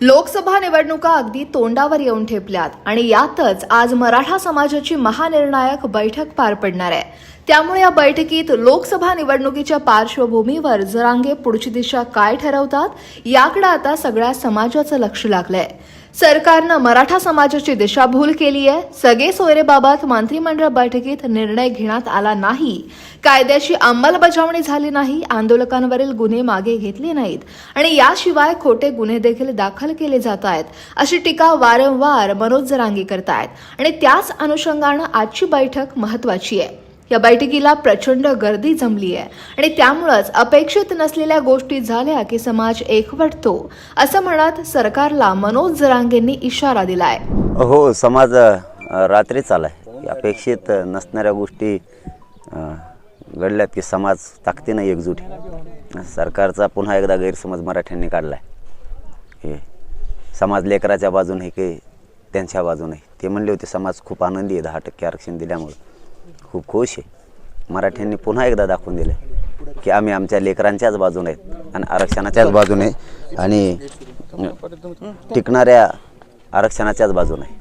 लोकसभा निवडणुका अगदी तोंडावर येऊन ठेपल्यात आणि यातच आज मराठा समाजाची महानिर्णायक बैठक पार पडणार आहे। त्यामुळे या बैठकीत लोकसभा निवडणुकीच्या पार्श्वभूमीवर जरांगे पुढची दिशा काय ठरवतात याकडे आता सगळ्या समाजाचं लक्ष लागलंय। सरकारनं मराठा समाजाची दिशाभूल केली आहे। सगळे सोयरेबाबत मंत्रिमंडळ बैठकीत निर्णय घेण्यात आला नाही, कायद्याची अंमलबजावणी झाली नाही, आंदोलकांवरील गुन्हे मागे घेतले नाहीत आणि याशिवाय खोटे गुन्हे देखील दाखल केले जात आहेत, अशी टीका वारंवार मनोज जरांगे करतायत आणि त्याच अनुषंगानं आजची बैठक महत्त्वाची आहे। या बैठकीला प्रचंड गर्दी जमली आहे आणि त्यामुळेच अपेक्षित नसलेल्या गोष्टी झाल्या की समाज एकवटतो, असं म्हणत सरकारला मनोज जरांगेंनी इशारा दिलाय। हो, समाज रात्रीच आलाय। अपेक्षित नसणाऱ्या गोष्टी घडल्यात की समाज ताकदीनं एकजूट आहे। सरकारचा पुन्हा एकदा गैरसमज मराठ्यांनी काढलाय। हे समाज लेकराच्या बाजूने की त्यांच्या बाजूने। ते म्हणले होते समाज खूप आनंदी आहे 10% आरक्षण दिल्यामुळे, खूप खुश आहे। मराठ्यांनी पुन्हा एकदा दाखवून दिलं की आम्ही आमच्या लेकरांच्याच बाजूने आहेत आणि आरक्षणाच्याच बाजूने आणि टिकणाऱ्या आरक्षणाच्याच बाजूने।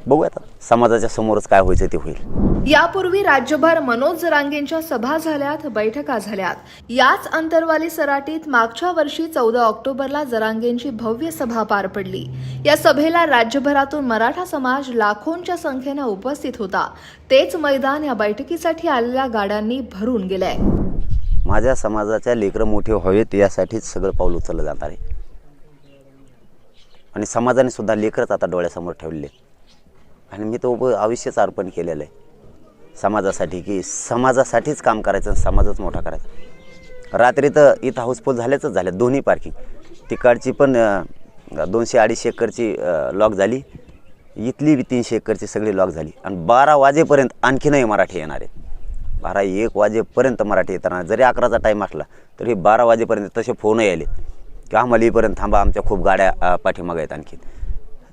बघूया आता समाजाच्या समोरच काय व्हायचं ते होईल। यापूर्वी राज्यभर मनोज जरांगेंच्या सभा झाल्यात, बैठका झाल्यात। याच अंतरवाली सराटीत मागच्या वर्षी 14 ऑक्टोबरला जरांगेंची भव्य सभा पार पडली। या सभेला राज्यभरातून मराठा समाज लाखोंच्या संख्येने उपस्थित होता। तेच मैदान या बैठकीसाठी आलेल्या गाड्यांनी भरून गेलंय। माझ्या समाजाच्या लेकरं मोठे व्हावेत यासाठीच सगळं पाऊल उचललं जाणार आहे आणि समाजाने सुद्धा लेकरच आता डोळ्यासमोर ठेवले आणि मी तो आयुष्यच अर्पण केलेलं आहे समाजासाठी, की समाजासाठीच काम करायचं, समाजच मोठा करायचा। रात्री तर इथं हाऊसफुल झाल्याच झाल्या दोन्ही पार्किंग। तिकडची पण 200-250 एकरची लॉक झाली, इथली बी 300 एकरची सगळी लॉक झाली आणि 12 वाजेपर्यंत आणखीनही मराठी येणार आहेत। 12-1 वाजेपर्यंत मराठी येणार। जरी 11चा टाईम असला तरी 12 वाजेपर्यंत तसे फोन यायले की आम्हाला इथपर्यंत थांबा, आमच्या खूप गाड्या पाठीमागे आहेत। आणखी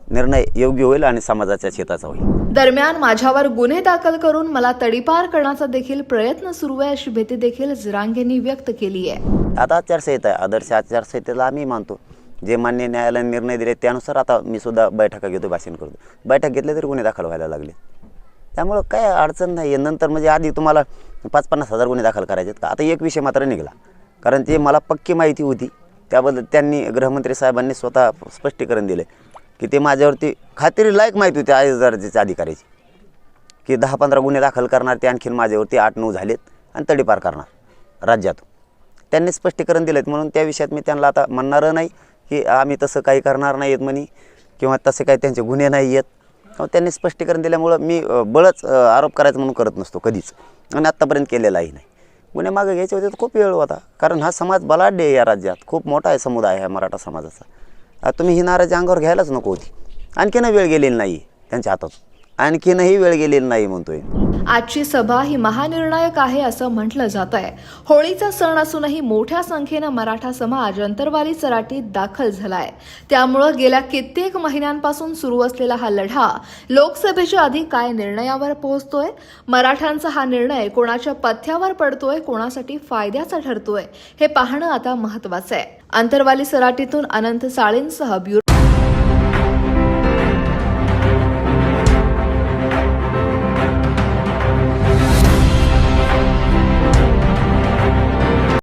निर्णय योग्य होईल आणि समाजाच्या हिताचा होईल। दरम्यान माझ्यावर गुन्हे दाखल करून मला तडीपार करण्याचा देखील प्रयत्न सुरू आहे, अशी भीती देखील जरांगेंनी व्यक्त केली आहे। आता आचारसंहिता आहे, आदर्श आचारसंहितेला आम्ही मानतो। जे मान्य न्यायालयाने निर्णय दिले त्यानुसार आता मी सुद्धा बैठका घेतो, भाषण करतो। बैठक घेतले तरी गुन्हे दाखल व्हायला लागले, त्यामुळं काय अडचण नाही। नंतर म्हणजे आधी तुम्हाला 5-50 हजार गुन्हे दाखल करायचे का? आता एक विषय मात्र निघाला, कारण ते मला पक्की माहिती होती। त्याबद्दल त्यांनी गृहमंत्री साहेबांनी स्वतः स्पष्टीकरण दिले की ते माझ्यावरती खात्री लायक माहिती होती आयोजकाच्या अधिकाऱ्याची की 10-15 गुन्हे दाखल करणार, ते आणखीन माझ्यावरती 8-9 झालेत आणि तडीपार करणार राज्यातून। त्यांनी स्पष्टीकरण दिलेत म्हणून त्या विषयात मी त्यांना आता म्हणणार नाही की आम्ही तसं काही करणार नाहीत म्हणे किंवा तसे काही त्यांचे गुन्हे नाही आहेत। त्यांनी स्पष्टीकरण दिल्यामुळं मी बळच आरोप करायचं म्हणून करत नसतो कधीच आणि आत्तापर्यंत केलेलाही नाही। गुन्हे मागे घ्यायचे होते तर खूप वेळ होता, कारण हा समाज बलाढ्य आहे या राज्यात, खूप मोठा आहे समुदाय आहे मराठा समाजाचा। तुम्ही ही नाराजी अंगावर घ्यायलाच नको होती। आणखीनही वेळ गेलेली नाही त्यांच्या हातात, आणखीनही वेळ गेलेली नाही म्हणतोय। आजची सभा ही महानिर्णायक आहे असं म्हटलं जात आहे। होळीचा सण असूनही मोठ्या संख्येनं मराठा समाज अंतरवाली सराटीत दाखल झालाय। त्यामुळे गेल्या कित्येक महिन्यांपासून सुरू असलेला हा लढा लोकसभेच्या आधी काय निर्णयावर पोहोचतोय, मराठ्यांचा हा निर्णय कोणाच्या पथ्यावर पडतोय, कोणासाठी फायद्याचा ठरतोय, हे पाहणं आता महत्त्वाचं आहे। अंतरवाली सराटीतून अनंत साळेंसह ब्युरो